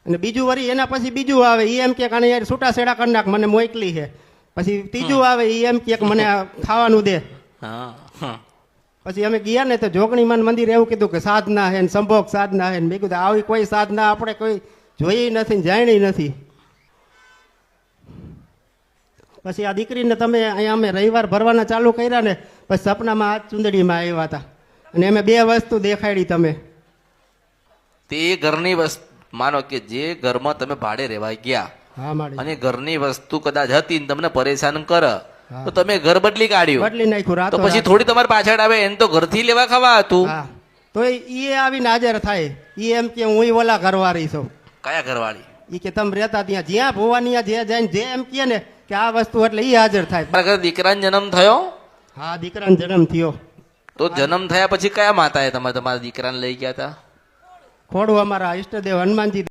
અને બીજું વળી એના પછી બીજું આવે એ એમ કે આને યાર છૂટાછેડા કરી નાખ, મને મોકલી છે. પછી ત્રીજું આવે એ એમ કે મને આ ખાવાનું દે. હા હા. પછી અમે ગયા ને તો જોગણીમાન મંદિર એવું કીધું કે સાધના હે ને સંભોગ સાધના હે ને. મેં કીધું આવી કોઈ સાધના આપણે કોઈ જોઈ નથી ને જાણી નથી. પછી આ દીકરીને તમે અહીંયા અમે રવિવાર ભરવાના ચાલુ કર્યા ને પછી સપનામાં આ ચુંદડીમાં આવ્યા હતા અને અમે 2 વસ્તુ દેખાડી તમે. તે ઘરની વસ્તુ માનો કે જે ઘરમાં તમે ભાડે રહેવા ગયા હા માડી અને ઘરની વસ્તુ કદાચ હતી ને તમને પરેશાન કરે તો તમે ઘર બદલી કાઢ્યું, બદલી નાખ્યું તો રાતો પછી થોડી તમારી પાછળ આવે એને તો ઘરથી લેવા ખાવા હતું. હા તો એ આવીને હાજર થાય. એ એમ કે હું ઓલા ઘરવાળી છું. કયા ઘરવાળી? એ કે તમે રહેતા ત્યાં જ્યાં ભુવાની જે જઈને જે એમ કહે ને કે આ વસ્તુ એટલે એ હાજર થાય. મારા ઘરે દીકરાનો જન્મ થયો. હા દીકરાનો જન્મ થયો. તો જન્મ થયા પછી કયા માતાએ તમારા દીકરાને લઈ ગયા હતા? ખોડું અમારા ઈષ્ટદેવ હનુમાનજી